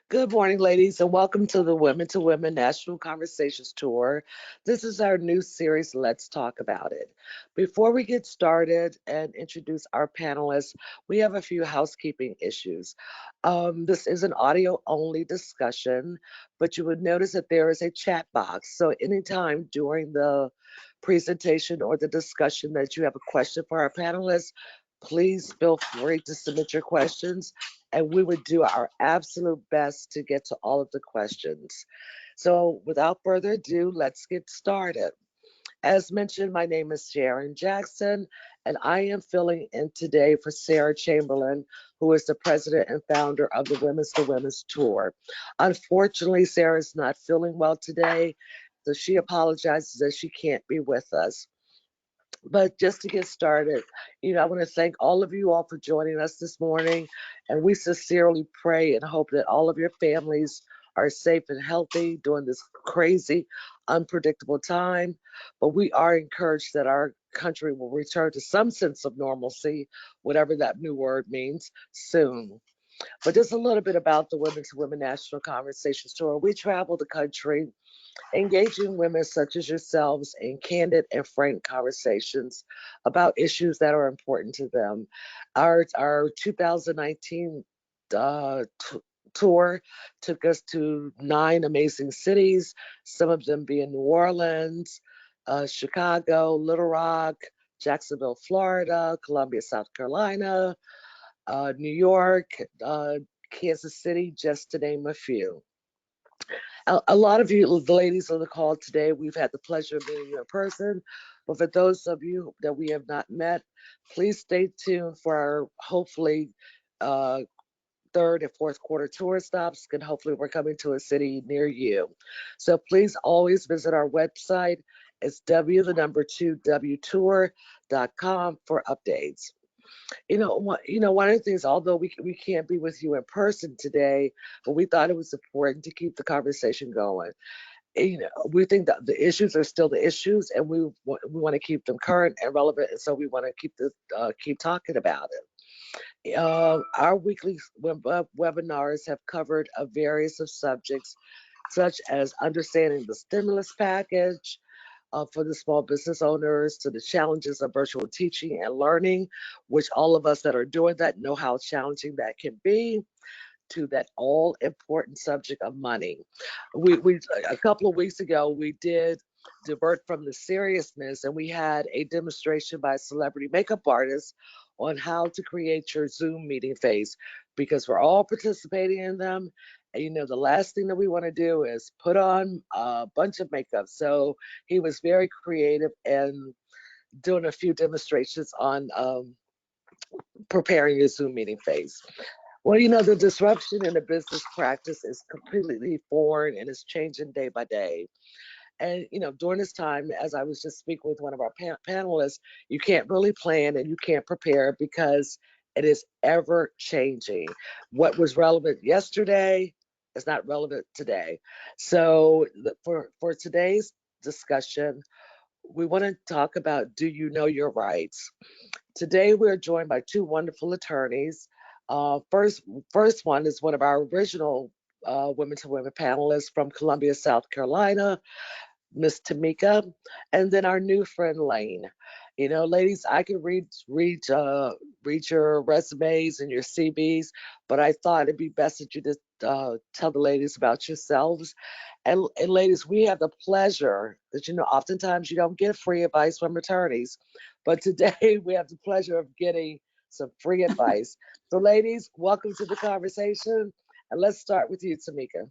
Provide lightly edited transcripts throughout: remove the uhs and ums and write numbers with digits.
Good morning, ladies, and welcome to the Women to Women National Conversations Tour. This is our new series, Let's Talk About It. Before we get started and introduce our panelists, we have a few housekeeping issues. This is an audio only discussion, but you would notice that there is a chat box. So, anytime during the presentation or the discussion that you have a question for our panelists, please feel free to submit your questions and we would do our absolute best to get to all of the questions. So, without further ado, let's get started. As mentioned, my name is Sharon Jackson, and I am filling in today for Sarah Chamberlain, who is the president and founder of the Women's to Women's Tour. Unfortunately, Sarah's not feeling well today, so she apologizes that she can't be with us. But just to get started, I want to thank all of you all for joining us this morning. And we sincerely pray and hope that all of your families are safe and healthy during this crazy, unpredictable time. But we are encouraged that our country will return to some sense of normalcy, whatever that new word means, soon. But just a little bit about the Women to Women National Conversations Tour. We travel the country engaging women such as yourselves in candid and frank conversations about issues that are important to them. Our 2019 tour took us to 9 amazing cities, some of them being New Orleans, Chicago, Little Rock, Jacksonville, Florida, Columbia, South Carolina, New York, Kansas City, just to name a few. A lot of you, the ladies on the call today, we've had the pleasure of meeting you in person. But for those of you that we have not met, please stay tuned for our hopefully uh, third and fourth quarter tour stops. And hopefully, we're coming to a city near you. So please always visit our website. It's the number 2wtour.com for updates. One of the things, although we can't be with you in person today, but we thought it was important to keep the conversation going. We think that the issues are still the issues, and we want to keep them current and relevant, and so we want to keep talking about it. Our weekly webinars have covered a various of subjects, such as understanding the stimulus package, for the small business owners, to the challenges of virtual teaching and learning, which all of us that are doing that know how challenging that can be, to that all important subject of money. We a couple of weeks ago we did divert from the seriousness and we had a demonstration by a celebrity makeup artist on how to create your Zoom meeting face because we're all participating in them. And the last thing that we want to do is put on a bunch of makeup. So he was very creative and doing a few demonstrations on preparing your Zoom meeting face. Well, the disruption in the business practice is completely foreign and it's changing day by day. And, during this time, as I was just speaking with one of our panelists, you can't really plan and you can't prepare because it is ever changing. What was relevant yesterday is not relevant today. So for today's discussion, we want to talk about, do you know your rights? Today, we're joined by two wonderful attorneys. First one is one of our original Women to Women panelists from Columbia, South Carolina, Miss Tameika, and then our new friend Lane. Ladies, I could read your resumes and your CVs, but I thought it'd be best that you just tell the ladies about yourselves. And ladies, we have the pleasure that oftentimes you don't get free advice from attorneys, but today we have the pleasure of getting some free advice. So, ladies, welcome to the conversation, and let's start with you, Tameika.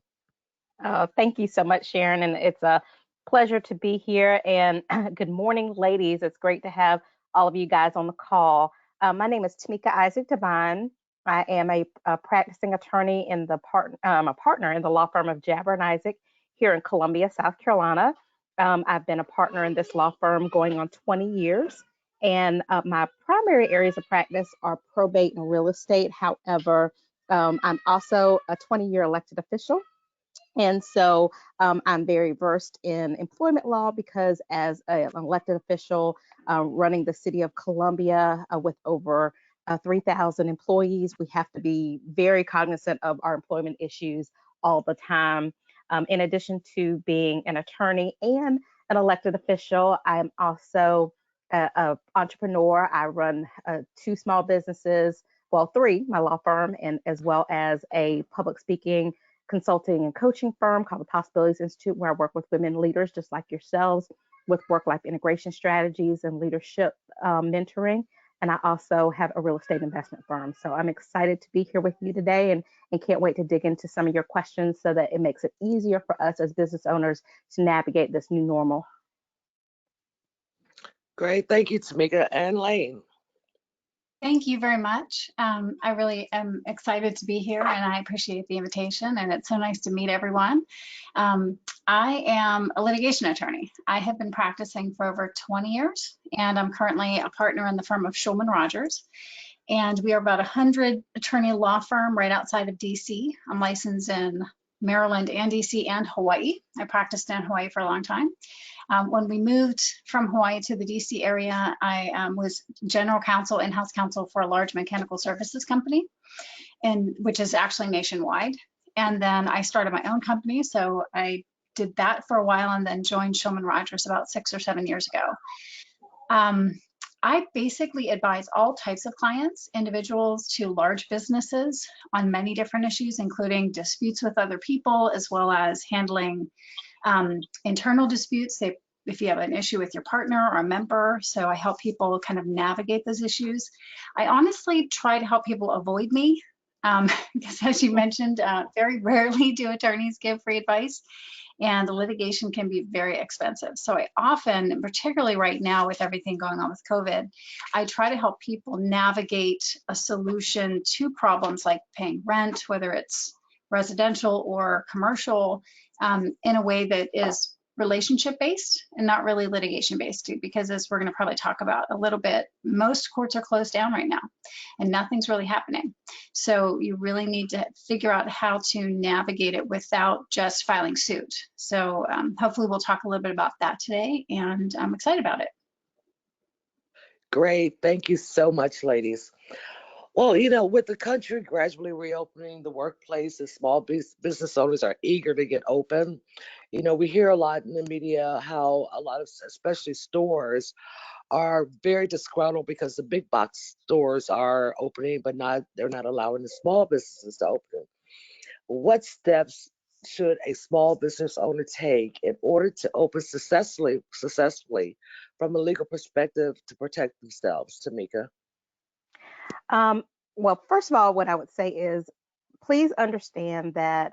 Thank you so much, Sharon, and it's a pleasure to be here. And good morning, ladies. It's great to have all of you guys on the call. My name is Tameika Isaac Devine. I am a practicing attorney in a partner in the law firm of Jabber and Isaac here in Columbia, South Carolina. I've been a partner in this law firm going on 20 years. And my primary areas of practice are probate and real estate. However, I'm also a 20-year elected official. And so I'm very versed in employment law because as an elected official running the city of Columbia with over 3,000 employees, we have to be very cognizant of our employment issues all the time. In addition to being an attorney and an elected official, I'm also a entrepreneur. I run two small businesses, well, three, my law firm, and as well as a public speaking, consulting, and coaching firm called the Possibilities Institute, where I work with women leaders just like yourselves with work-life integration strategies and leadership mentoring. And I also have a real estate investment firm. So I'm excited to be here with you today and can't wait to dig into some of your questions so that it makes it easier for us as business owners to navigate this new normal. Great. Thank you, Tameika and Lane. Thank you very much. I really am excited to be here and I appreciate the invitation and it's so nice to meet everyone. I am a litigation attorney. I have been practicing for over 20 years and I'm currently a partner in the firm of Shulman Rogers. And we are about a 100 attorney law firm right outside of DC. I'm licensed in Maryland and DC and Hawaii. I practiced in Hawaii for a long time. When we moved from Hawaii to the DC area, I was general counsel, in-house counsel for a large mechanical services company, and which is actually nationwide. And then I started my own company, so I did that for a while and then joined Shulman Rogers about 6 or 7 years ago. I basically advise all types of clients, individuals to large businesses, on many different issues, including disputes with other people, as well as handling internal disputes. If you have an issue with your partner or a member, so I help people kind of navigate those issues. I honestly try to help people avoid me because as you mentioned, very rarely do attorneys give free advice and the litigation can be very expensive. So I often, particularly right now with everything going on with COVID, I try to help people navigate a solution to problems like paying rent, whether it's residential or commercial, in a way that is relationship based and not really litigation based too, because as we're going to probably talk about a little bit, most courts are closed down right now and nothing's really happening. So you really need to figure out how to navigate it without just filing suit. So hopefully we'll talk a little bit about that today and I'm excited about it. Great. Thank you so much, ladies. Well, with the country gradually reopening, the workplace and small business owners are eager to get open. We hear a lot in the media how a lot of, especially stores, are very disgruntled because the big box stores are opening, but they're not allowing the small businesses to open. What steps should a small business owner take in order to open successfully from a legal perspective to protect themselves, Tameika? Well, first of all, what I would say is please understand that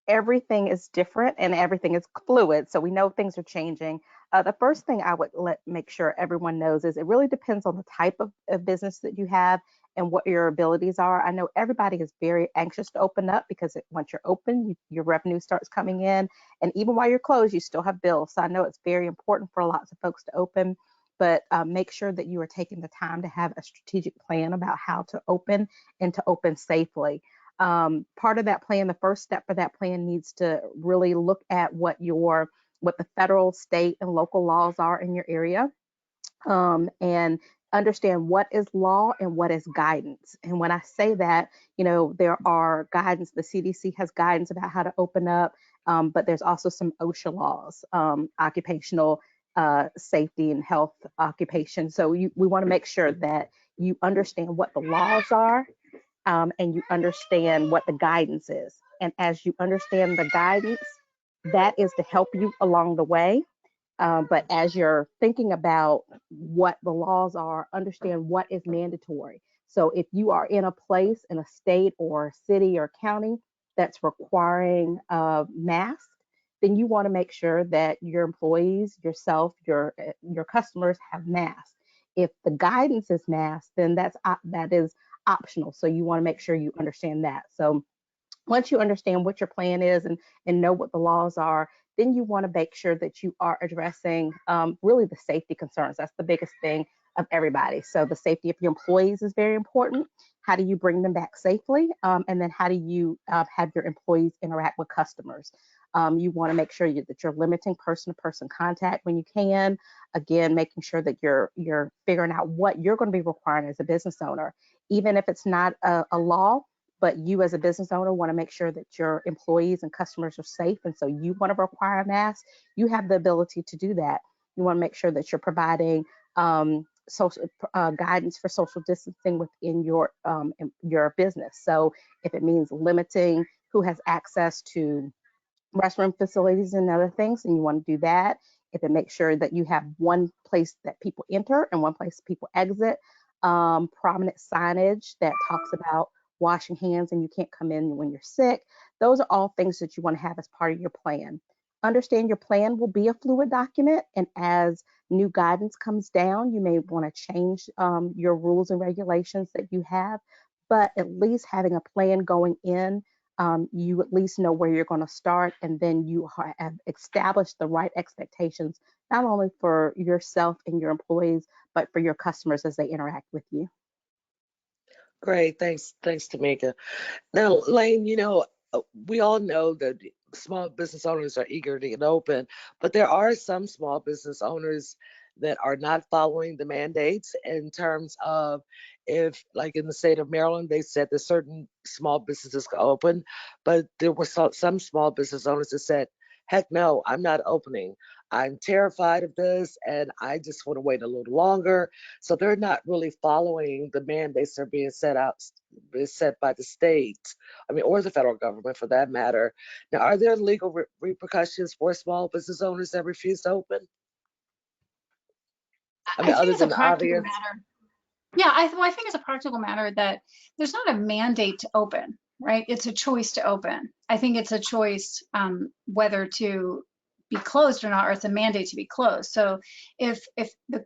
everything is different and everything is fluid. So we know things are changing. The first thing I would make sure everyone knows is it really depends on the type of business that you have and what your abilities are. I know everybody is very anxious to open up because once you're open, your revenue starts coming in. And even while you're closed, you still have bills. So I know it's very important for lots of folks to open, but make sure that you are taking the time to have a strategic plan about how to open and to open safely. Part of that plan, the first step for that plan needs to really look at what the federal, state, and local laws are in your area, and understand what is law and what is guidance. And when I say that, there are guidance. The CDC has guidance about how to open up, but there's also some OSHA laws, occupational safety and health occupation. So we want to make sure that you understand what the laws are. And you understand what the guidance is. And as you understand the guidance, that is to help you along the way. But as you're thinking about what the laws are, understand what is mandatory. So if you are in a place, in a state or city or county that's requiring masks, then you want to make sure that your employees, yourself, your customers have masks. If the guidance is masks, then that is optional. So you want to make sure you understand that. So once you understand what your plan is and know what the laws are, then you want to make sure that you are addressing really the safety concerns. That's the biggest thing of everybody. So the safety of your employees is very important. How do you bring them back safely? And then how do you have your employees interact with customers? You want to make sure that you're limiting person-to-person contact when you can. Again, making sure that you're figuring out what you're going to be requiring as a business owner. Even if it's not a law, but you as a business owner want to make sure that your employees and customers are safe, and so you want to require a mask, you have the ability to do that. You want to make sure that you're providing social guidance for social distancing within your business. So if it means limiting who has access to restroom facilities and other things, and you want to do that. If it makes sure that you have one place that people enter and one place people exit, prominent signage that talks about washing hands and you can't come in when you're sick. Those are all things that you want to have as part of your plan. Understand your plan will be a fluid document, and as new guidance comes down, you may want to change your rules and regulations that you have, but at least having a plan going in, you at least know where you're going to start, and then you have established the right expectations, not only for yourself and your employees, but for your customers as they interact with you. Great. Thanks, Tameika. Now, Lane, we all know that small business owners are eager to get open, but there are some small business owners that are not following the mandates in terms of, if, like in the state of Maryland, they said that certain small businesses could open, but there were some small business owners that said, heck no, I'm not opening. I'm terrified of this and I just want to wait a little longer. So they're not really following the mandates that are being set by the state, I mean, or the federal government for that matter. Now, are there legal repercussions for small business owners that refuse to open? I mean, I think other it's a than the practical obvious? matter. Yeah, I think it's a practical matter that there's not a mandate to open, right? It's a choice to open. I think it's a choice whether to be closed or not, or it's a mandate to be closed. So if the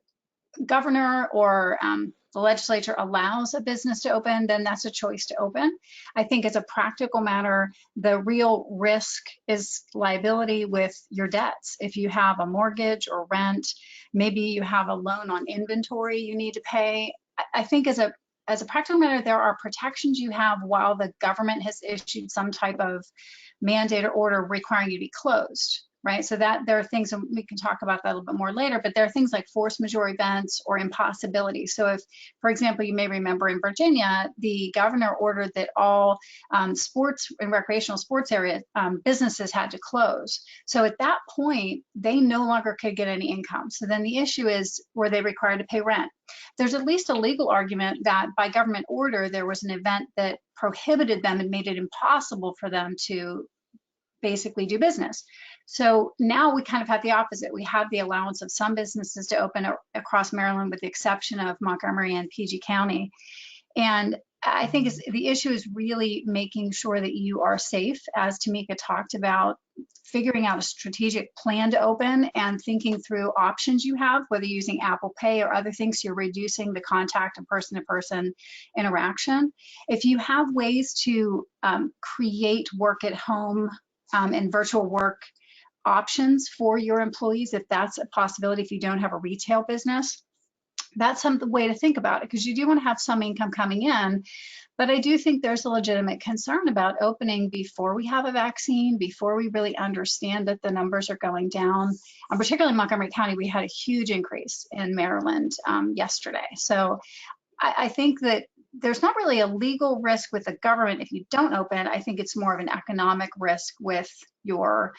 governor or the legislature allows a business to open, then that's a choice to open. I think as a practical matter, the real risk is liability with your debts. If you have a mortgage or rent, maybe you have a loan on inventory you need to pay. I think as a practical matter, there are protections you have while the government has issued some type of mandate or order requiring you to be closed, right? So that there are things, and we can talk about that a little bit more later, but there are things like force majeure events or impossibility. So if, for example, you may remember in Virginia, the governor ordered that all sports and recreational sports area businesses had to close. So at that point, they no longer could get any income. So then the issue is, were they required to pay rent? There's at least a legal argument that by government order, there was an event that prohibited them and made it impossible for them to basically do business. So now we kind of have the opposite. We have the allowance of some businesses to open across Maryland, with the exception of Montgomery and PG County. And I think the issue is really making sure that you are safe, as Tameika talked about, figuring out a strategic plan to open and thinking through options you have, whether using Apple Pay or other things, so you're reducing the contact and person-to-person interaction. If you have ways to create work at home and virtual work options for your employees, if that's a possibility, if you don't have a retail business, that's some way to think about it, because you do want to have some income coming in. But I do think there's a legitimate concern about opening before we have a vaccine, before we really understand that the numbers are going down. Particularly in Montgomery County, we had a huge increase in Maryland yesterday. So I think that there's not really a legal risk with the government if you don't open. I think it's more of an economic risk with your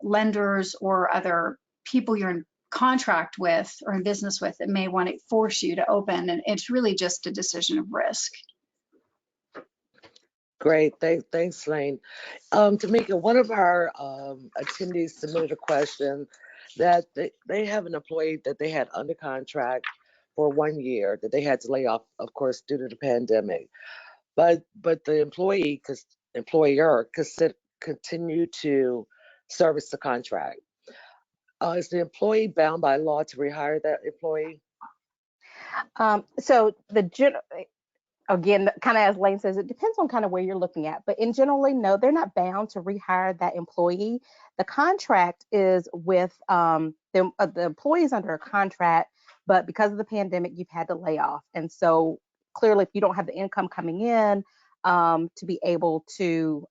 lenders or other people you're in contract with or in business with that may want to force you to open. And it's really just a decision of risk. Great. Thanks, Lane. Tameika, one of our attendees submitted a question that they have an employee that they had under contract for 1 year that they had to lay off, of course, due to the pandemic. But the employer could continue to service the contract. Is the employee bound by law to rehire that employee? So again, kind of as Lane says, it depends on kind of where you're looking at. But in generally, no, they're not bound to rehire that employee. The contract is with the employees under a contract, but because of the pandemic, you've had to lay off. And so clearly, if you don't have the income coming in to be able to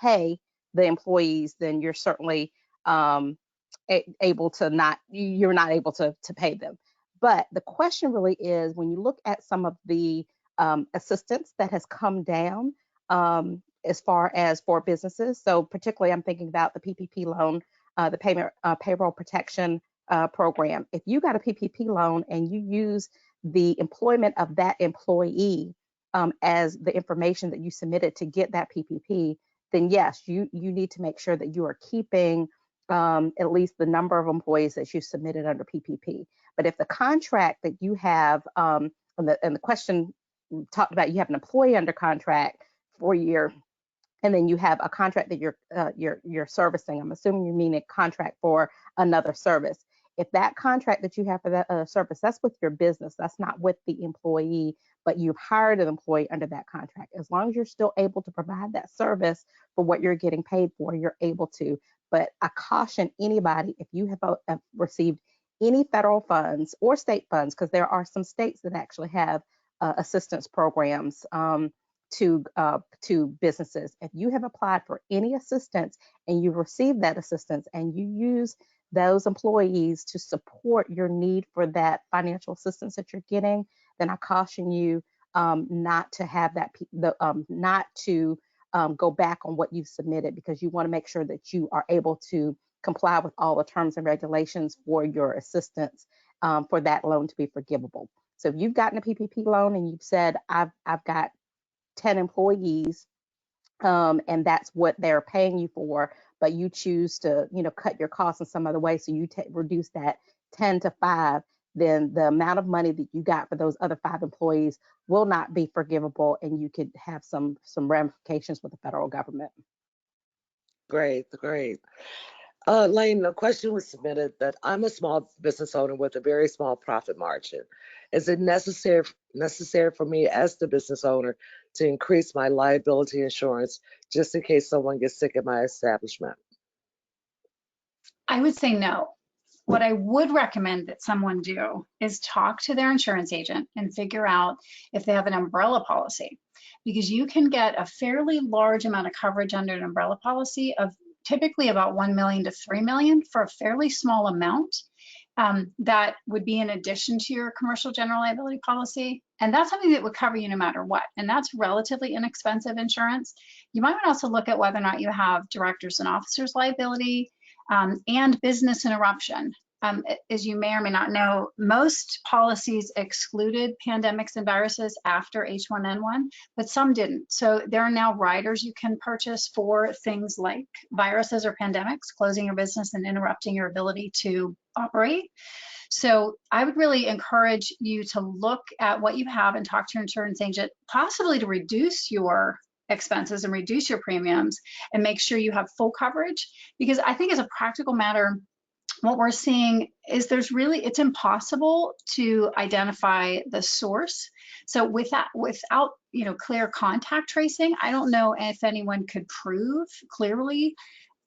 pay the employees, then you're certainly able to you're not able to pay them. But the question really is, when you look at some of the assistance that has come down, as far as for businesses. So particularly, I'm thinking about the PPP loan, the payroll protection program. If you got a PPP loan and you use the employment of that employee as the information that you submitted to get that PPP, then yes, you need to make sure that you are keeping at least the number of employees that you submitted under PPP. But if the contract that you have, and the question talked about, you have an employee under contract for your, and then you have a contract that you're servicing. I'm assuming you mean a contract for another service. If that contract that you have for that other service, that's with your business, that's not with the employee, but you've hired an employee under that contract. As long as you're still able to provide that service for what you're getting paid for, you're able to. But I caution anybody, if you have received any federal funds or state funds, because there are some states that actually have assistance programs to businesses. If you have applied for any assistance and you've received that assistance and you use those employees to support your need for that financial assistance that you're getting, then I caution you not to have that, not to go back on what you've submitted, because you want to make sure that you are able to comply with all the terms and regulations for your assistance for that loan to be forgivable. So if you've gotten a PPP loan and you've said, I've got 10 employees and that's what they're paying you for, but you choose to, cut your costs in some other way, so you reduce that 10 to 5, then the amount of money that you got for those other 5 employees will not be forgivable, and you could have some ramifications with the federal government. Great, great. Lane, the question was submitted that I'm a small business owner with a very small profit margin. Is it necessary for me as the business owner to increase my liability insurance just in case someone gets sick at my establishment? I would say no. What I would recommend that someone do is talk to their insurance agent and figure out if they have an umbrella policy, because you can get a fairly large amount of coverage under an umbrella policy of typically about 1 million to 3 million for a fairly small amount. That would be in addition to your commercial general liability policy. And that's something that would cover you no matter what. And that's relatively inexpensive insurance. You might also look at whether or not you have directors and officers liability and business interruption. As you may or may not know, most policies excluded pandemics and viruses after H1N1, but some didn't. So there are now riders you can purchase for things like viruses or pandemics, closing your business and interrupting your ability to operate. So I would really encourage you to look at what you have and talk to your insurance agent, possibly to reduce your expenses and reduce your premiums and make sure you have full coverage. Because I think as a practical matter, what we're seeing is it's impossible to identify the source. So without clear contact tracing, I don't know if anyone could prove clearly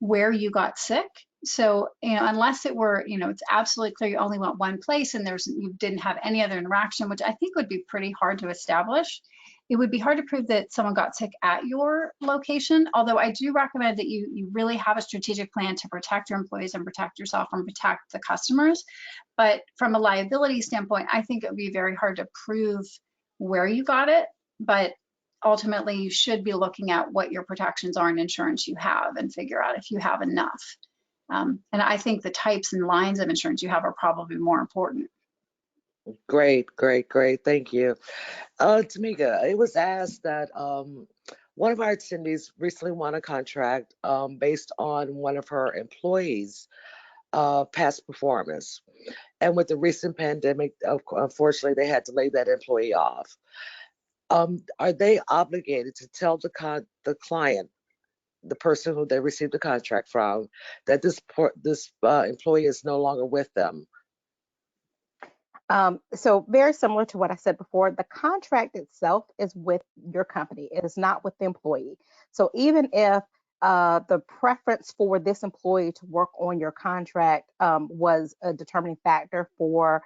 where you got sick. So, unless it were, it's absolutely clear you only went one place and you didn't have any other interaction, which I think would be pretty hard to establish. It would be hard to prove that someone got sick at your location, although I do recommend that you really have a strategic plan to protect your employees and protect yourself and protect the customers. But from a liability standpoint, I think it would be very hard to prove where you got it. But ultimately, you should be looking at what your protections are and insurance you have and figure out if you have enough. And I think the types and lines of insurance you have are probably more important. Great, great, great. Thank you. Tameika, it was asked that one of our attendees recently won a contract based on one of her employees' past performance. And with the recent pandemic, unfortunately, they had to lay that employee off. Are they obligated to tell the client, the person who they received the contract from, that this employee is no longer with them? So very similar to what I said before, the contract itself is with your company. It is not with the employee. So even if the preference for this employee to work on your contract was a determining factor for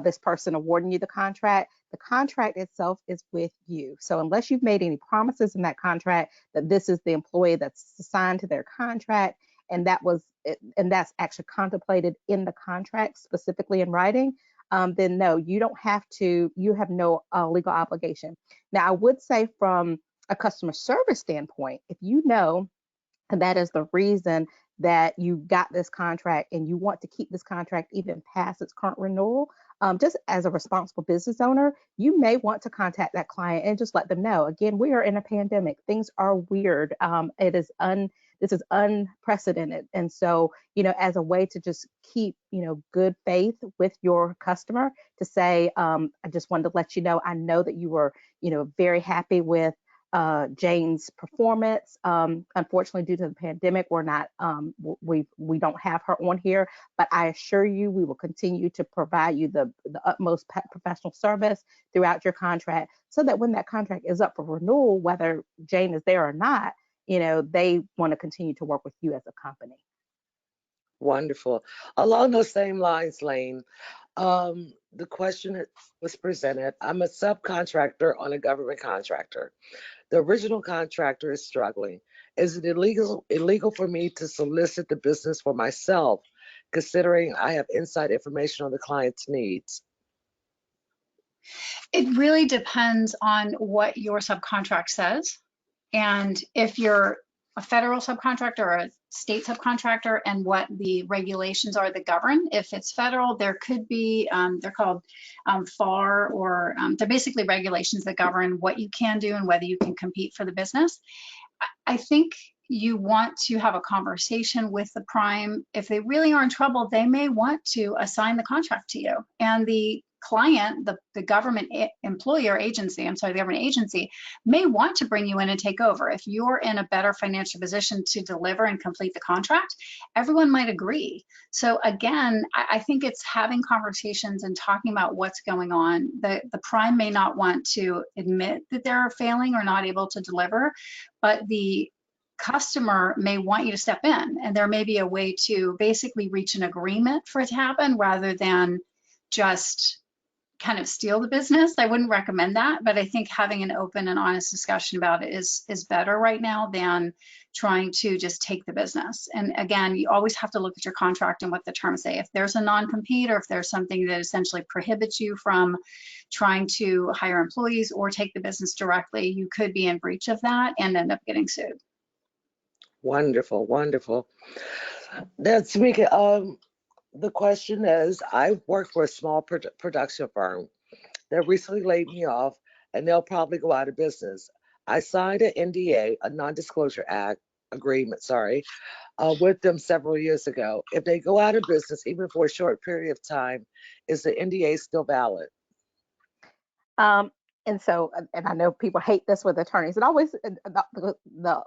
this person awarding you the contract itself is with you. So unless you've made any promises in that contract that this is the employee that's assigned to their contract, and that's actually contemplated in the contract specifically in writing, then no, you don't have to, you have no legal obligation. Now, I would say from a customer service standpoint, if you know that is the reason that you got this contract and you want to keep this contract even past its current renewal, just as a responsible business owner, you may want to contact that client and just let them know. Again, we are in a pandemic. Things are weird. This is unprecedented. And so, as a way to just keep, good faith with your customer, to say, I just wanted to let you know, I know that you were, very happy with Jane's performance. Unfortunately, due to the pandemic, we're not we don't have her on here, but I assure you, we will continue to provide you the utmost professional service throughout your contract, so that when that contract is up for renewal, whether Jane is there or not, they want to continue to work with you as a company. Wonderful. Along those same lines, Lane, the question that was presented, I'm a subcontractor on a government contractor. The original contractor is struggling. Is it illegal for me to solicit the business for myself, considering I have inside information on the client's needs? It really depends on what your subcontract says. And if you're a federal subcontractor or a state subcontractor, and what the regulations are that govern. If it's federal, there could be, they're called FAR, or they're basically regulations that govern what you can do and whether you can compete for the business. I think you want to have a conversation with the prime. If they really are in trouble, they may want to assign the contract to you. And the client, the government employer agency, the government agency, may want to bring you in and take over. If you're in a better financial position to deliver and complete the contract, everyone might agree. So again, I think it's having conversations and talking about what's going on. The prime may not want to admit that they're failing or not able to deliver, but the customer may want you to step in, and there may be a way to basically reach an agreement for it to happen, rather than just kind of steal the business. I wouldn't recommend that, but I think having an open and honest discussion about it is better right now than trying to just take the business. And again, you always have to look at your contract and what the terms say. If there's a non-compete, or if there's something that essentially prohibits you from trying to hire employees or take the business directly, you could be in breach of that and end up getting sued. Wonderful, wonderful. Now, Tameika, the question is, I work for a small production firm that recently laid me off, and they'll probably go out of business. I signed an NDA, a non-disclosure agreement, with them several years ago. If they go out of business, even for a short period of time, is the NDA still valid? And so, and I know people hate this with attorneys. It always, the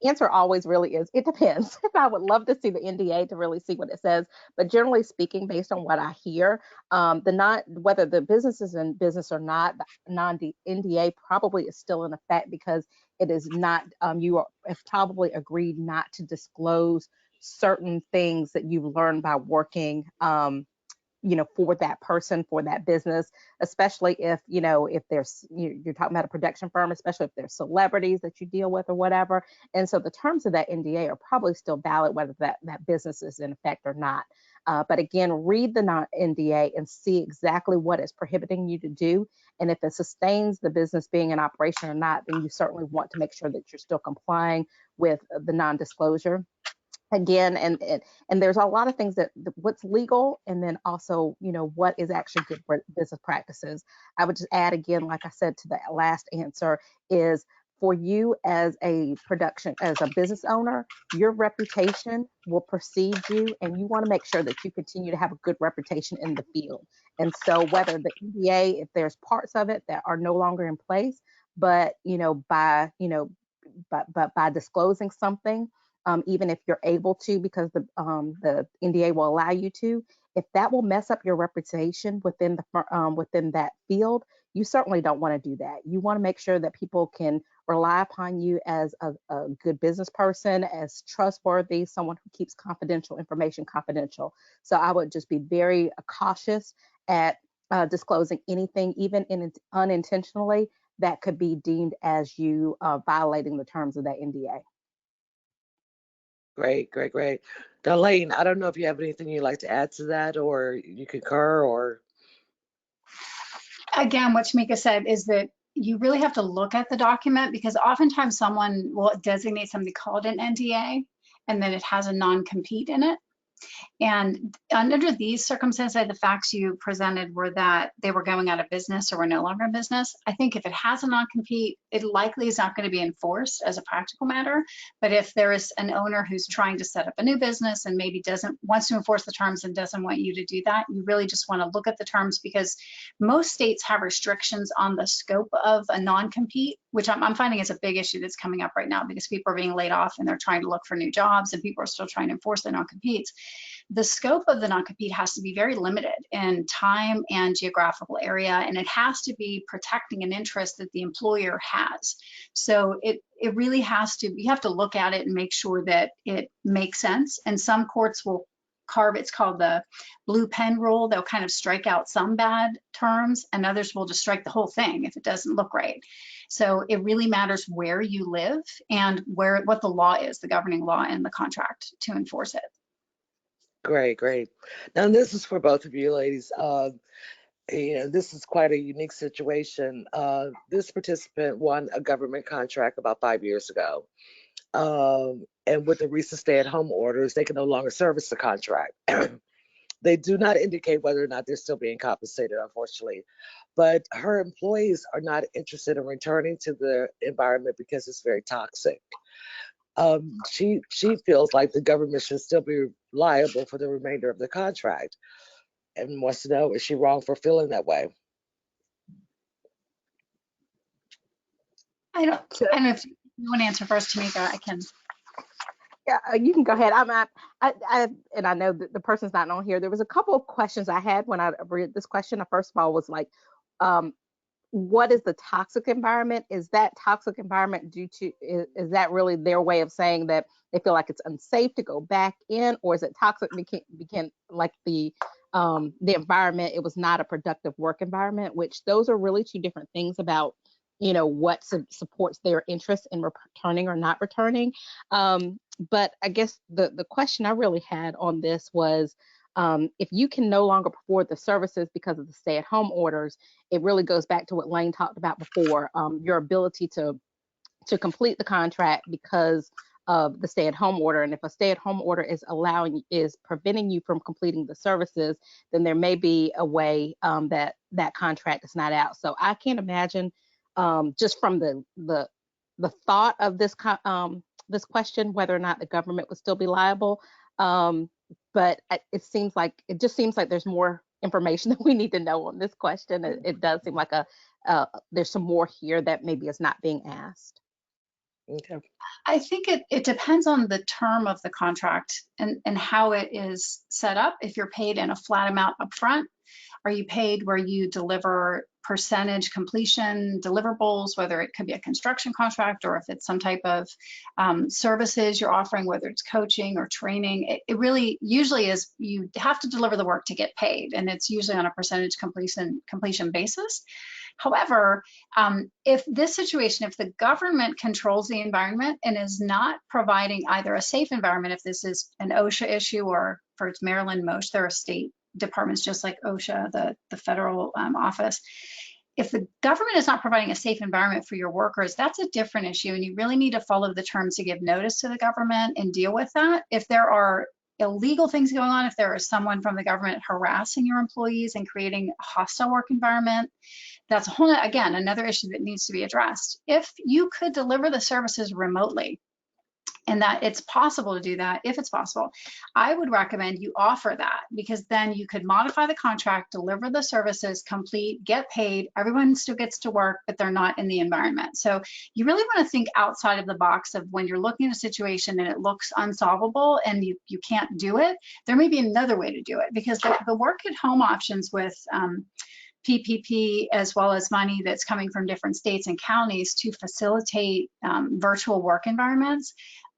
answer always really is, it depends. I would love to see the NDA to really see what it says. But generally speaking, based on what I hear, whether the business is in business or not, the non-NDA probably is still in effect, because it is not, you have probably agreed not to disclose certain things that you've learned by working, for that person, for that business, especially if, if there's, you're talking about a production firm, especially if there's celebrities that you deal with or whatever. And so the terms of that NDA are probably still valid, whether that business is in effect or not. But again, read the NDA and see exactly what it's prohibiting you to do. And if it sustains the business being in operation or not, then you certainly want to make sure that you're still complying with the non-disclosure. Again, and there's a lot of things that what's legal, and then also, what is actually good for business practices. I would just add again, like I said to the last answer, is for you as a business owner, your reputation will precede you, and you want to make sure that you continue to have a good reputation in the field. And so whether the NDA, if there's parts of it that are no longer in place, but by disclosing something, even if you're able to, because the NDA will allow you to, if that will mess up your reputation within that field, you certainly don't want to do that. You want to make sure that people can rely upon you as a good business person, as trustworthy, someone who keeps confidential information confidential. So I would just be very cautious at disclosing anything, even unintentionally, that could be deemed as you violating the terms of that NDA. Great, great, great. Darlene, I don't know if you have anything you'd like to add to that, or you concur, or. Again, what Tameika said is that you really have to look at the document, because oftentimes someone will designate something called an NDA, and then it has a non-compete in it. And under these circumstances, the facts you presented were that they were going out of business or were no longer in business. I think if it has a non-compete, it likely is not going to be enforced as a practical matter. But if there is an owner who's trying to set up a new business and maybe wants to enforce the terms and doesn't want you to do that, you really just want to look at the terms, because most states have restrictions on the scope of a non-compete, which I'm finding is a big issue that's coming up right now, because people are being laid off and they're trying to look for new jobs, and people are still trying to enforce the non-competes. The scope of the non-compete has to be very limited in time and geographical area, and it has to be protecting an interest that the employer has. So it really has to, you have to look at it and make sure that it makes sense. And some courts will carve, it's called the blue pen rule. They'll kind of strike out some bad terms, and others will just strike the whole thing if it doesn't look right. So it really matters where you live and what the law is, the governing law in the contract, to enforce it. Great, great. Now this is for both of you ladies. This is quite a unique situation. This participant won a government contract about 5 years ago. And with the recent stay-at-home orders, they can no longer service the contract. They do not indicate whether or not they're still being compensated, unfortunately. But her employees are not interested in returning to the environment because it's very toxic. She feels like the government should still be liable for the remainder of the contract, and wants to know, is she wrong for feeling that way? I don't know if you want to answer first, Tameika. I can. Yeah, you can go ahead. And I know that the person's not on here. There was a couple of questions I had when I read this question. The first of all was like, what is the toxic environment? Is that toxic environment due to, is that really their way of saying that they feel like it's unsafe to go back in, or is it toxic became like the environment, it was not a productive work environment, which those are really two different things about, what supports their interest in returning or not returning. But I guess the question I really had on this was, if you can no longer afford the services because of the stay-at-home orders, it really goes back to what Lane talked about before, your ability to complete the contract because of the stay-at-home order. And if a stay-at-home order is preventing you from completing the services, then there may be a way that contract is not out. So I can't imagine, just from the thought of this question, whether or not the government would still be liable. But it just seems like there's more information that we need to know on this question. It does seem like there's some more here that maybe is not being asked. Okay. I think it depends on the term of the contract and how it is set up. If you're paid in a flat amount upfront, are you paid where you deliver percentage completion deliverables, whether it could be a construction contract or if it's some type of services you're offering, whether it's coaching or training. It really usually is, you have to deliver the work to get paid, and it's usually on a percentage completion basis. However, if the government controls the environment and is not providing either a safe environment, if this is an OSHA issue, or for its Maryland, most there are state departments just like OSHA, the federal office. If the government is not providing a safe environment for your workers, that's a different issue, and you really need to follow the terms to give notice to the government and deal with that. If there are illegal things going on, if there is someone from the government harassing your employees and creating a hostile work environment, that's again, another issue that needs to be addressed. If you could deliver the services remotely, and that it's possible to do that, if it's possible, I would recommend you offer that, because then you could modify the contract, deliver the services, complete, get paid, everyone still gets to work, but they're not in the environment. So you really want to think outside of the box of when you're looking at a situation and it looks unsolvable and you can't do it, there may be another way to do it, because the work at home options with PPP, as well as money that's coming from different states and counties to facilitate virtual work environments,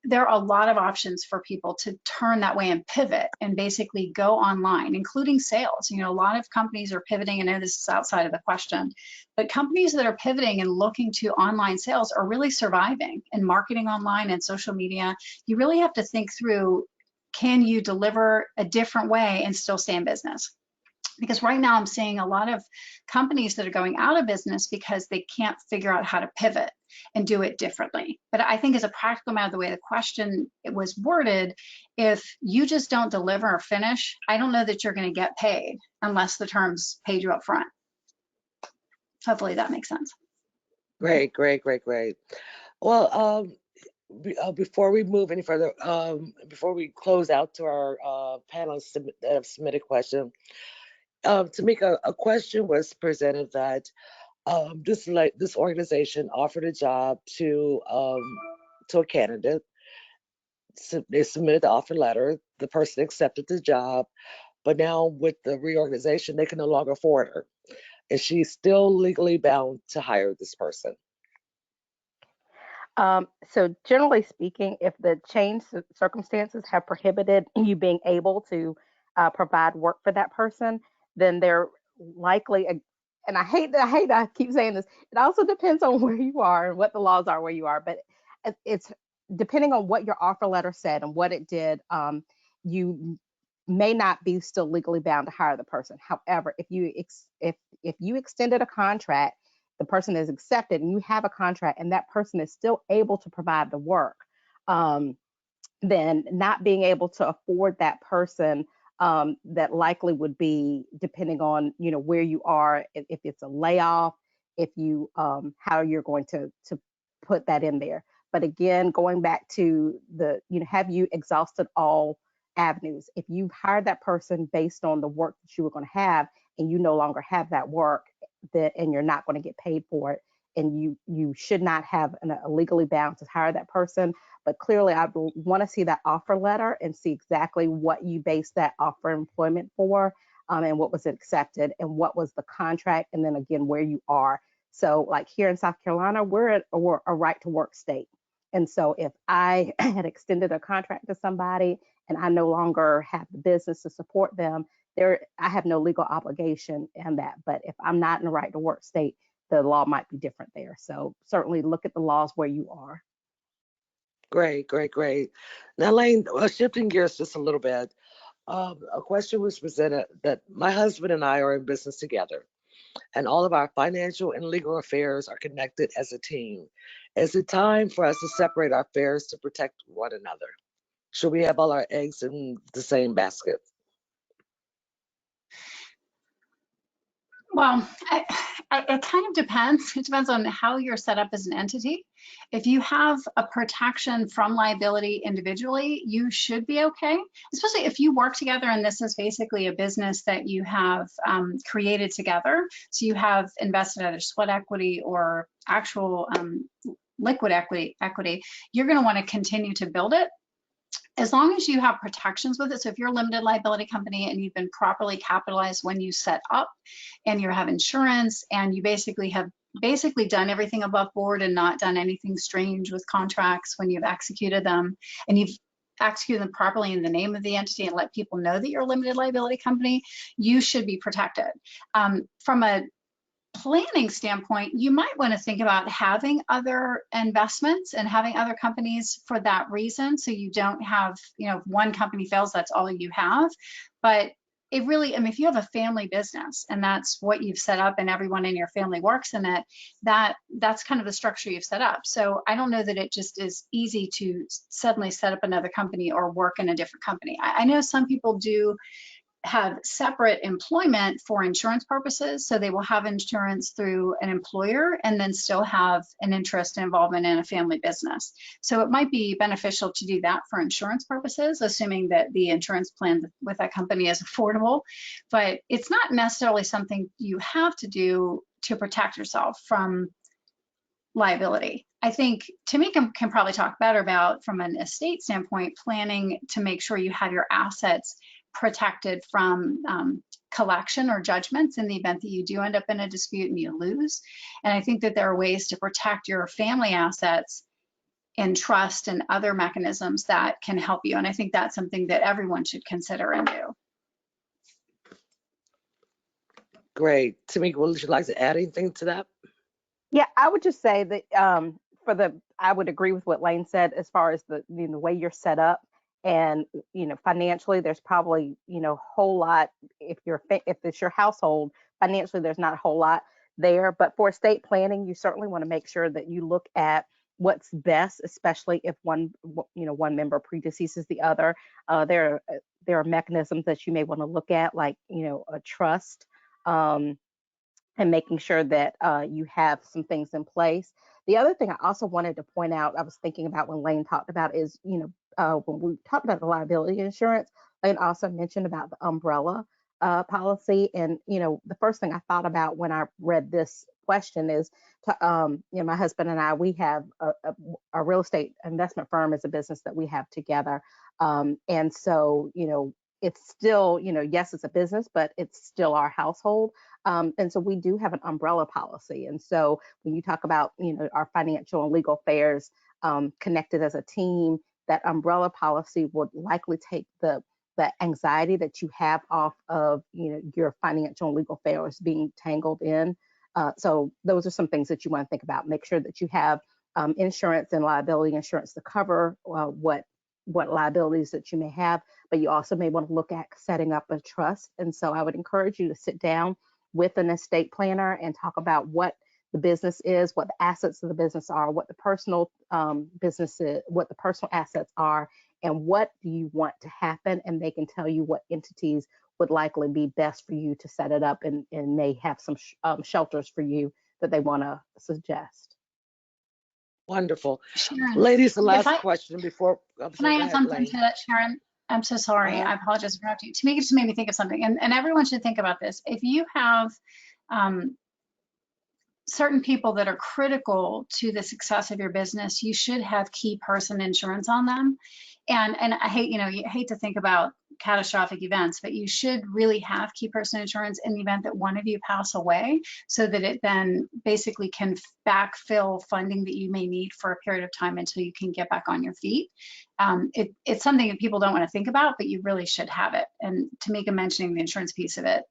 there are a lot of options for people to turn that way and pivot and basically go online, including sales. A lot of companies are pivoting. I know this is outside of the question, but companies that are pivoting and looking to online sales are really surviving, and marketing online and social media. You really have to think through, can you deliver a different way and still stay in business? Because right now I'm seeing a lot of companies that are going out of business because they can't figure out how to pivot and do it differently. But I think as a practical matter, the way the question was worded, if you just don't deliver or finish, I don't know that you're going to get paid unless the terms paid you up front. Hopefully that makes sense. Great, great, great, great. Well, before we move any further, before we close out to our panelists that have submitted questions, Tameika, a question was presented that this organization offered a job to a candidate. So they submitted the offer letter. The person accepted the job, but now with the reorganization, they can no longer afford her. Is she still legally bound to hire this person? So generally speaking, if the change circumstances have prohibited you being able to provide work for that person, then they're likely, and I hate that I keep saying this. It also depends on where you are and what the laws are where you are, but it's depending on what your offer letter said and what it did. You may not be still legally bound to hire the person. However, if you extended a contract, the person is accepted and you have a contract and that person is still able to provide the work, then not being able to afford that person, that likely would be depending on, where you are, if it's a layoff, if you, how you're going to put that in there. But again, going back to have you exhausted all avenues? If you've hired that person based on the work that you were going to have and you no longer have that work, and you're not going to get paid for it, and you should not have a legally bound to hire that person. But clearly I want to see that offer letter and see exactly what you based that offer employment for, and what was accepted and what was the contract, and then again where you are. So like here in South Carolina, we're a right to work state. And so if I had extended a contract to somebody and I no longer have the business to support them, I have no legal obligation in that. But if I'm not in the right to work state, the law might be different there. So certainly look at the laws where you are. Great, great, great. Now, Lane, shifting gears just a little bit, a question was presented that my husband and I are in business together, and all of our financial and legal affairs are connected as a team. Is it time for us to separate our affairs to protect one another? Should we have all our eggs in the same basket? Well, it kind of depends. It depends on how you're set up as an entity. If you have a protection from liability individually, you should be okay, especially if you work together and this is basically a business that you have created together. So you have invested either sweat equity or actual liquid equity. You're going to want to continue to build it, as long as you have protections with it. So if you're a limited liability company and you've been properly capitalized when you set up, and you have insurance, and you have done everything above board and not done anything strange with contracts when you've executed them, and you've executed them properly in the name of the entity and let people know that you're a limited liability company, you should be protected. From a planning standpoint, you might want to think about having other investments and having other companies for that reason. So you don't have, if one company fails, that's all you have. But it really, if you have a family business and that's what you've set up and everyone in your family works in it, that's kind of the structure you've set up. So I don't know that it just is easy to suddenly set up another company or work in a different company. I know some people do have separate employment for insurance purposes. So they will have insurance through an employer and then still have an interest and involvement in a family business. So it might be beneficial to do that for insurance purposes, assuming that the insurance plan with that company is affordable. But it's not necessarily something you have to do to protect yourself from liability. I think Tameika can probably talk better about, from an estate standpoint, planning to make sure you have your assets protected from collection or judgments in the event that you do end up in a dispute and you lose. And I think that there are ways to protect your family assets in trust and other mechanisms that can help you. And I think that's something that everyone should consider and do. Great. Tameika, would you like to add anything to that? Yeah, I would just say that I would agree with what Lane said as far as the way you're set up And financially, there's probably whole lot, if it's your household, financially there's not a whole lot there. But for estate planning, you certainly want to make sure that you look at what's best, especially if one member predeceases the other. There are mechanisms that you may want to look at, like a trust, um, and making sure that you have some things in place. The other thing I also wanted to point out, I was thinking about when Lane talked about is, when we talked about the liability insurance, Lane also mentioned about the umbrella policy. And, the first thing I thought about when I read this question is, my husband and I, we have a real estate investment firm as a business that we have together. And so, it's still, yes, it's a business, but it's still our household. And so we do have an umbrella policy. And so when you talk about, our financial and legal affairs connected as a team, that umbrella policy would likely take the anxiety that you have off of, your financial and legal affairs being tangled in. So those are some things that you want to think about. Make sure that you have insurance and liability insurance to cover what liabilities that you may have, but you also may want to look at setting up a trust. And so I would encourage you to sit down with an estate planner and talk about what the business is, what the assets of the business are, what the personal business is, what the personal assets are, and what do you want to happen. And they can tell you what entities would likely be best for you to set it up, and may have some shelters for you that they want to suggest. Wonderful. Sharon, Ladies, the if last I question before, I'm can sorry, I go add ahead, something Lane. to that, Sharon? I'm so sorry. Uh-huh. I apologize for interrupting you. Tamika just made me think of something, and everyone should think about this. If you have certain people that are critical to the success of your business, you should have key person insurance on them. And I hate, you hate to think about catastrophic events, but you should really have key person insurance in the event that one of you pass away, so that it then basically can backfill funding that you may need for a period of time until you can get back on your feet. It's something that people don't want to think about, but you really should have it. And Tameika mentioning the insurance piece of it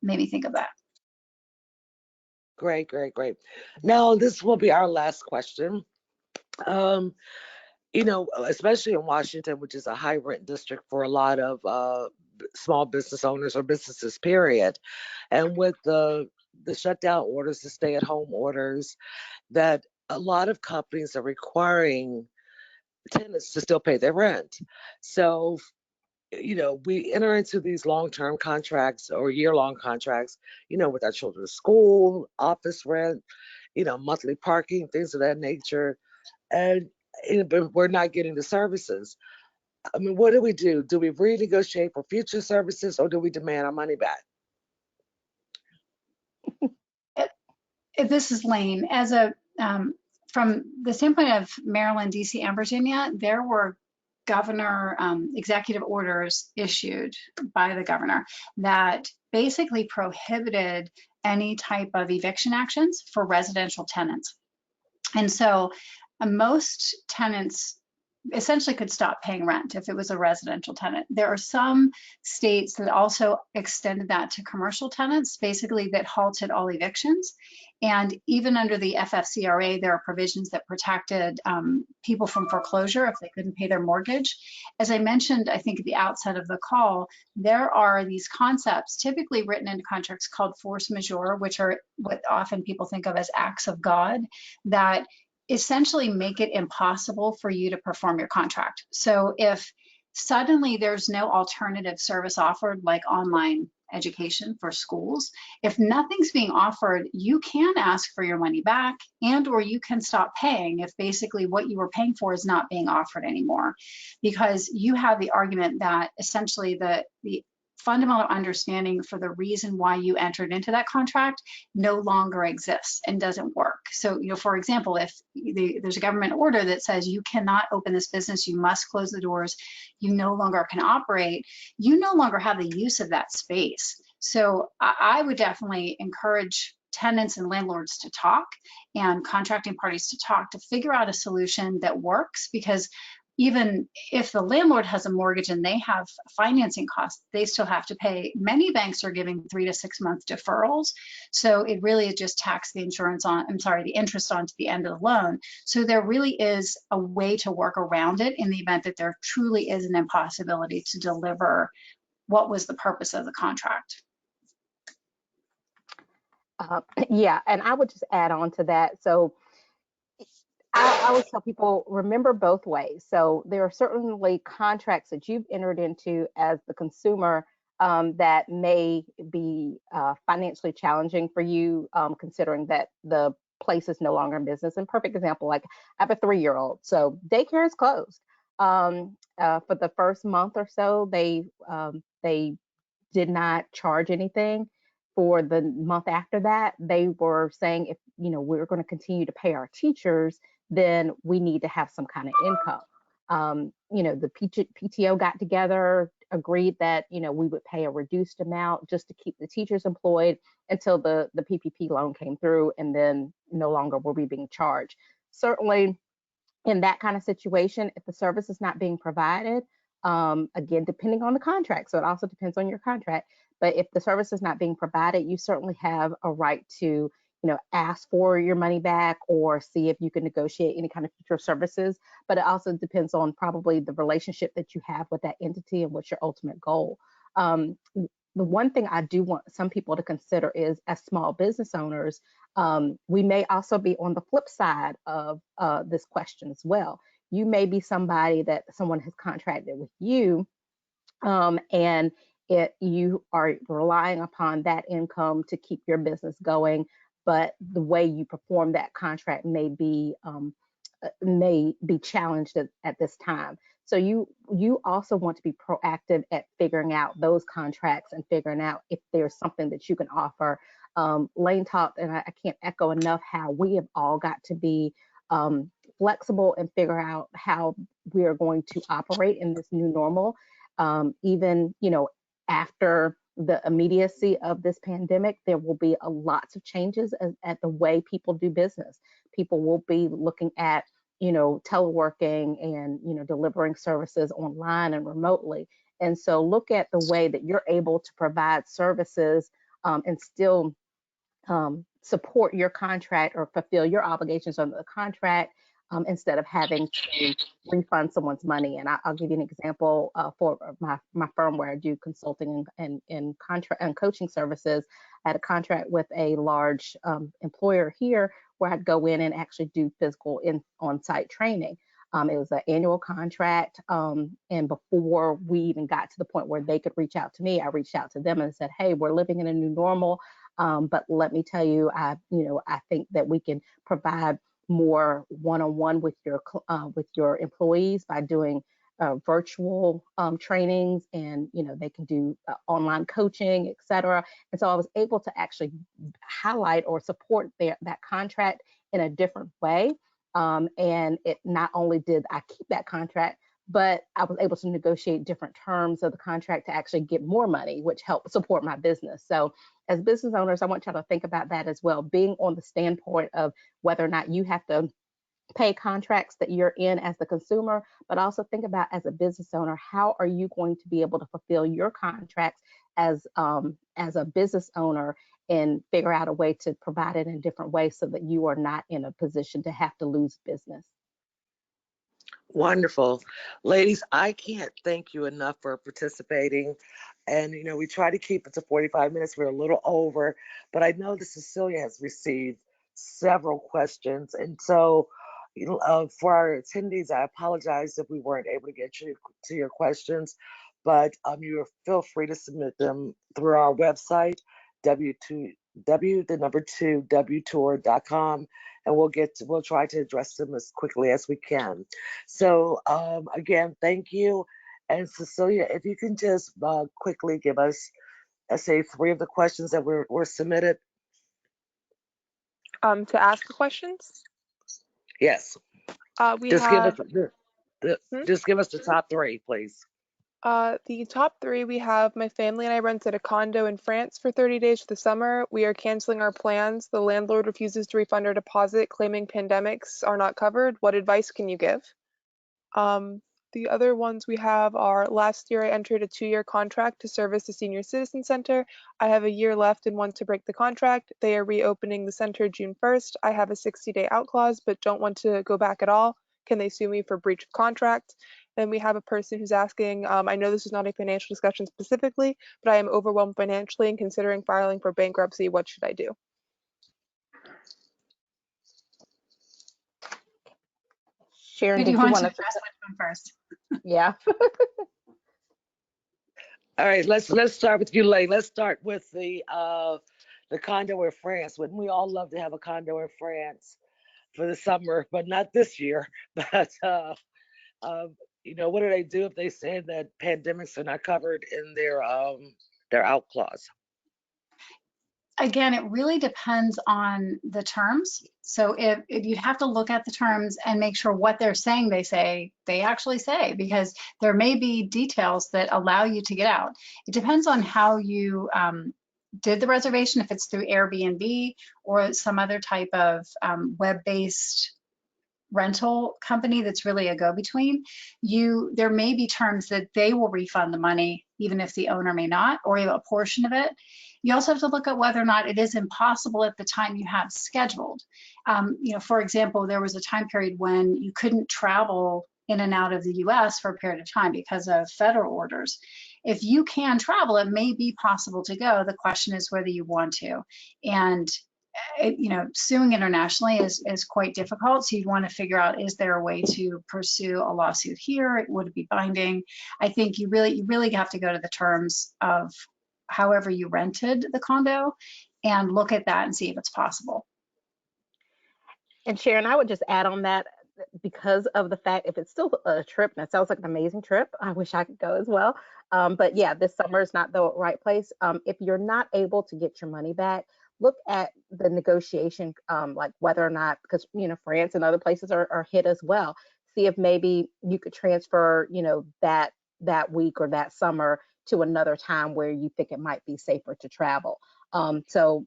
made me think of that. Great, great, great. Now, this will be our last question. Um, especially in Washington, which is a high rent district for a lot of small business owners or businesses, period. And with the shutdown orders, the stay-at-home orders, that a lot of companies are requiring tenants to still pay their rent. So, we enter into these long-term contracts or year-long contracts, with our children's school, office rent, monthly parking, things of that nature. And but we're not getting the services. I mean, what do we do? Do we renegotiate for future services, or do we demand our money back? This is Lane. As a from the standpoint of Maryland, DC, and Virginia, there were governor executive orders issued by the governor that basically prohibited any type of eviction actions for residential tenants. And so most tenants essentially could stop paying rent if it was a residential tenant. There are some states that also extended that to commercial tenants, basically that halted all evictions. And even under the FFCRA, there are provisions that protected people from foreclosure if they couldn't pay their mortgage. As I mentioned, I think at the outset of the call, there are these concepts typically written into contracts called force majeure, which are what often people think of as acts of God, that essentially make it impossible for you to perform your contract. So if suddenly there's no alternative service offered, like online education for schools, if nothing's being offered, you can ask for your money back, and or you can stop paying if basically what you were paying for is not being offered anymore, because you have the argument that essentially the fundamental understanding for the reason why you entered into that contract no longer exists and doesn't work. So, for example, if there's a government order that says you cannot open this business, you must close the doors, you no longer can operate, you no longer have the use of that space. So I would definitely encourage tenants and landlords to talk, and contracting parties to talk, to figure out a solution that works, because even if the landlord has a mortgage and they have financing costs, they still have to pay. Many banks are giving 3 to 6 month deferrals. So it really is just tax the insurance on, I'm sorry, the interest onto the end of the loan. So there really is a way to work around it in the event that there truly is an impossibility to deliver what was the purpose of the contract. Yeah, and I would just add on to that. So I always tell people, remember both ways. So there are certainly contracts that you've entered into as the consumer that may be financially challenging for you, considering that the place is no longer in business. And perfect example, like I have a 3-year-old, so daycare is closed. For the first month or so, they did not charge anything. For the month after that, they were saying, if we're going to continue to pay our teachers, then we need to have some kind of income. The PTO got together, agreed that we would pay a reduced amount just to keep the teachers employed until the PPP loan came through, and then no longer were we being charged. Certainly, in that kind of situation, if the service is not being provided, again, depending on the contract, so it also depends on your contract, but if the service is not being provided, you certainly have a right to, ask for your money back or see if you can negotiate any kind of future services. But it also depends on probably the relationship that you have with that entity and what's your ultimate goal. The one thing I do want some people to consider is, as small business owners, we may also be on the flip side of this question as well. You may be somebody that someone has contracted with you, and you are relying upon that income to keep your business going, but the way you perform that contract may be challenged at this time. So you also want to be proactive at figuring out those contracts and figuring out if there's something that you can offer. Lane talked, and I can't echo enough how we have all got to be flexible and figure out how we are going to operate in this new normal. Even after the immediacy of this pandemic, there will be lots of changes at the way people do business. People will be looking at teleworking and delivering services online and remotely. And so look at the way that you're able to provide services and still support your contract or fulfill your obligations under the contract, instead of having to refund someone's money. And I'll give you an example for my firm where I do consulting and contract and coaching services. I had a contract with a large employer here where I'd go in and actually do physical on-site training. It was an annual contract, and before we even got to the point where they could reach out to me, I reached out to them and said, "Hey, we're living in a new normal, but let me tell you, I think that we can provide more one-on-one with your employees by doing virtual trainings, and they can do online coaching, etc." And so I was able to actually highlight or support that contract in a different way. And it not only did I keep that contract, but I was able to negotiate different terms of the contract to actually get more money, which helped support my business. So as business owners, I want y'all to think about that as well, being on the standpoint of whether or not you have to pay contracts that you're in as the consumer, but also think about, as a business owner, how are you going to be able to fulfill your contracts as a business owner, and figure out a way to provide it in a different way so that you are not in a position to have to lose business. Wonderful. Ladies, I can't thank you enough for participating. And, we try to keep it to 45 minutes. We're a little over, but I know that Cecilia has received several questions. And so, for our attendees, I apologize if we weren't able to get to your questions, but you feel free to submit them through our website, wtour.com, and we'll try to address them as quickly as we can. So again, thank you. And Cecilia, if you can just quickly give us, let's say, 3 of the questions that were submitted. To ask the questions? Yes. We Just have, just give us the top 3, please. the top 3, we have: my family and I rented a condo in France for 30 days for the summer. We are canceling our plans. The landlord refuses to refund our deposit, claiming pandemics are not covered. What advice can you give? The other ones we have are last year I entered a 2-year contract to service the Senior Citizen Center. I have a year left and want to break the contract. They are reopening the center June 1st. I have a 60-day out clause but don't want to go back at all. Can they sue me for breach of contract? Then we have a person who's asking, I know this is not a financial discussion specifically, but I am overwhelmed financially and considering filing for bankruptcy. What should I do? Sharon, Who do did you you want want to us address which one first? Yeah. All right, let's start with you, Lay. Let's start with the condo in France. Wouldn't we all love to have a condo in France for the summer, but not this year? But uh, what do they do if they say that pandemics are not covered in their out clause? Again, it really depends on the terms. So if you have to look at the terms and make sure what they're saying, they actually say, because there may be details that allow you to get out. It depends on how you did the reservation, if it's through Airbnb or some other type of web-based rental company that's really a go-between. There may be terms that they will refund the money even if the owner may not, or a portion of it. You also have to look at whether or not it is impossible at the time you have scheduled. For example, there was a time period when you couldn't travel in and out of the US for a period of time because of federal orders. If you can travel, it may be possible to go. The question is whether you want to. And suing internationally is quite difficult. So you'd want to figure out, is there a way to pursue a lawsuit here? Would it be binding? I think you really have to go to the terms of however you rented the condo and look at that and see if it's possible. And Sharon, I would just add on that, because of the fact, if it's still a trip, and it sounds like an amazing trip, I wish I could go as well. But yeah, this summer is not the right place. If you're not able to get your money back, look at the negotiation, like whether or not, because France and other places are hit as well. See if maybe you could transfer, that week or that summer to another time where you think it might be safer to travel. So,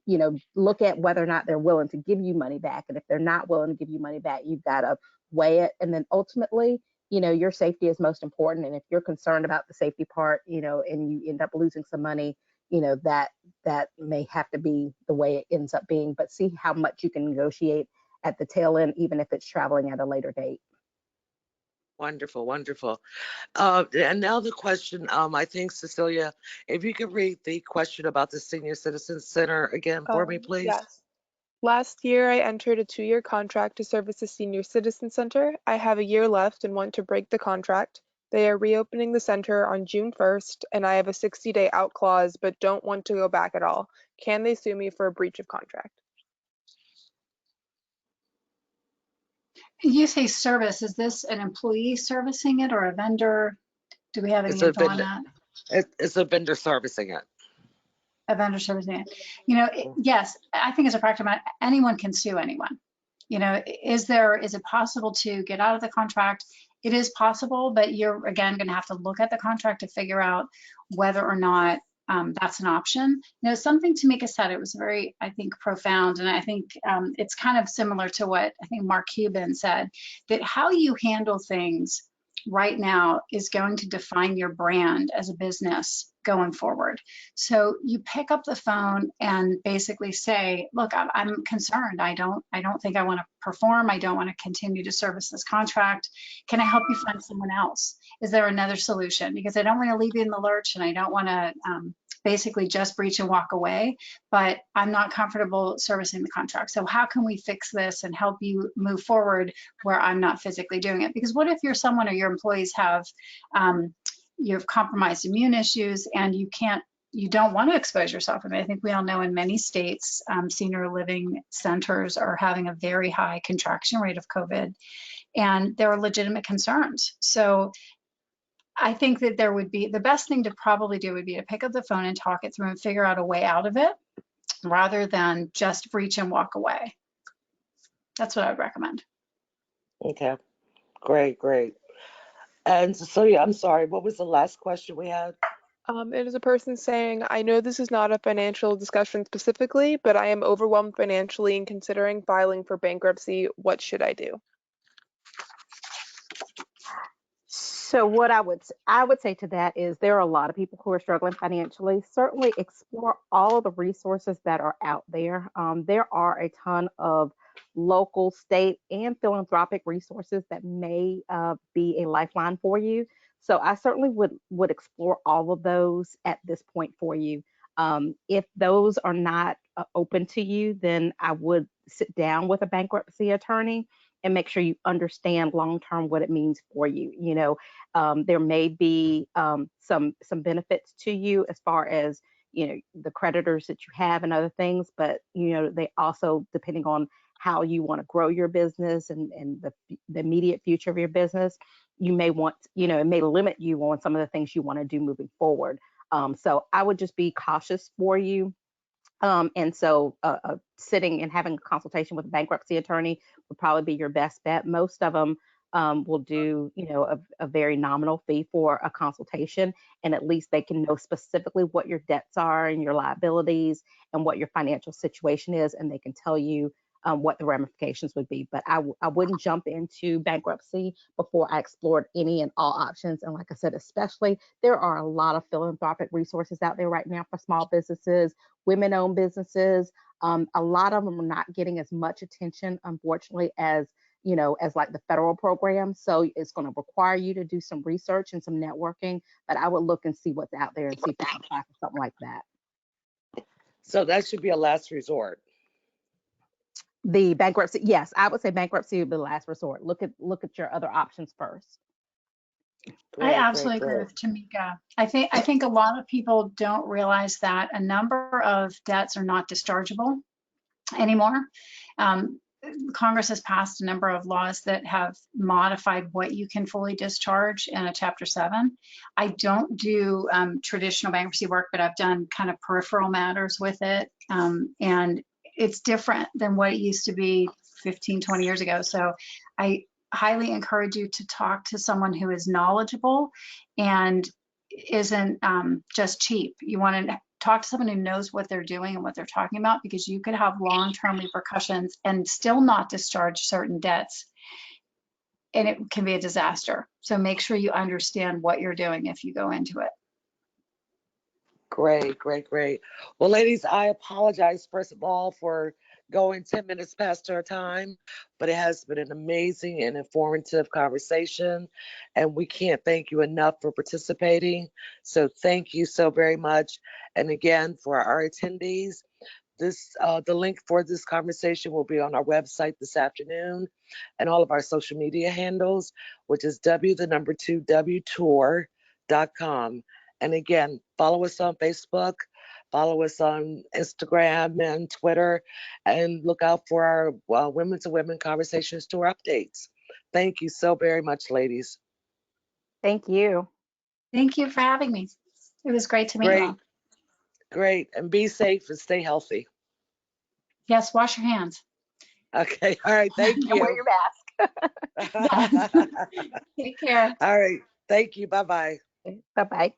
look at whether or not they're willing to give you money back. And if they're not willing to give you money back, you've got to weigh it. And then ultimately, your safety is most important. And if you're concerned about the safety part, and you end up losing some money, that may have to be the way it ends up being. But see how much you can negotiate at the tail end, even if it's traveling at a later date. Wonderful, wonderful. And now the question, I think, Cecilia, if you could read the question about the Senior Citizen Center again for me, please. Yes. Last year, I entered a 2-year contract to service the Senior Citizen Center. I have a year left and want to break the contract. They are reopening the center on June 1st, and I have a 60-day out clause but don't want to go back at all. Can they sue me for a breach of contract? You say service, is this an employee servicing it or a vendor? Do we have any It's a info on vendor. that? It's a vendor servicing it. A vendor servicing it. Yes, I think as a practical matter, anyone can sue anyone. Is it possible to get out of the contract? It is possible, but you're again going to have to look at the contract to figure out whether or not that's an option. Something Tameika said, it was very, I think, profound, and I think it's kind of similar to what I think Mark Cuban said, that how you handle things right now is going to define your brand as a business going forward. So you pick up the phone and basically say, look, I'm concerned. I don't think I want to perform. I don't want to continue to service this contract. Can I help you find someone else? Is there another solution? Because I don't want to leave you in the lurch and I don't want to basically just breach and walk away, but I'm not comfortable servicing the contract. So how can we fix this and help you move forward where I'm not physically doing it? Because what if you're someone or your employees have you have compromised immune issues and you don't want to expose yourself. I think we all know in many states, senior living centers are having a very high contraction rate of COVID, and there are legitimate concerns. So I think that the best thing to probably do would be to pick up the phone and talk it through and figure out a way out of it rather than just breach and walk away. That's what I would recommend. Okay, great. And Cecilia, I'm sorry, what was the last question we had? It is a person saying, I know this is not a financial discussion specifically, but I am overwhelmed financially and considering filing for bankruptcy. What should I do? So what I would say to that is there are a lot of people who are struggling financially. Certainly explore all of the resources that are out there. There are a ton of local, state, and philanthropic resources that may be a lifeline for you. So I certainly would explore all of those at this point for you. If those are not open to you, then I would sit down with a bankruptcy attorney and make sure you understand long term what it means for you. There may be some benefits to you as far as the creditors that you have and other things, but they also, depending on how you want to grow your business and the immediate future of your business, you may want, it may limit you on some of the things you want to do moving forward. So I would just be cautious for you. And so sitting and having a consultation with a bankruptcy attorney would probably be your best bet. Most of them will do, a very nominal fee for a consultation, and at least they can know specifically what your debts are and your liabilities and what your financial situation is, and they can tell you what the ramifications would be. But I wouldn't jump into bankruptcy before I explored any and all options. And like I said, especially there are a lot of philanthropic resources out there right now for small businesses, women-owned businesses. A lot of them are not getting as much attention, unfortunately, as as like the federal program. So it's going to require you to do some research and some networking. But I would look and see what's out there and see if you can apply for something like that. So that should be a last resort. The bankruptcy, yes, I would say bankruptcy would be the last resort. Look at your other options first. I Great, absolutely great, agree great. with Tameika. I think a lot of people don't realize that a number of debts are not dischargeable anymore. Congress has passed a number of laws that have modified what you can fully discharge in a Chapter 7. I don't do traditional bankruptcy work, but I've done kind of peripheral matters with it. And it's different than what it used to be 15, 20 years ago. So I highly encourage you to talk to someone who is knowledgeable and isn't just cheap. You want to talk to someone who knows what they're doing and what they're talking about, because you could have long-term repercussions and still not discharge certain debts, and it can be a disaster. So make sure you understand what you're doing if you go into it. Great, great, great. Well, ladies, I apologize first of all for going 10 minutes past our time, but it has been an amazing and informative conversation, and we can't thank you enough for participating. So thank you so very much. And again, for our attendees, the link for this conversation will be on our website this afternoon and all of our social media handles, which is w2tour.com. And again, follow us on Facebook, follow us on Instagram and Twitter, and look out for our Women to Women Conversations Tour updates. Thank you so very much, ladies. Thank you. Thank you for having me. It was great to meet you Great, all. great. And be safe and stay healthy. Yes, wash your hands. Okay, all right, thank And wear you. your mask. Yes. Take care. All right, thank you. Bye-bye. Bye bye.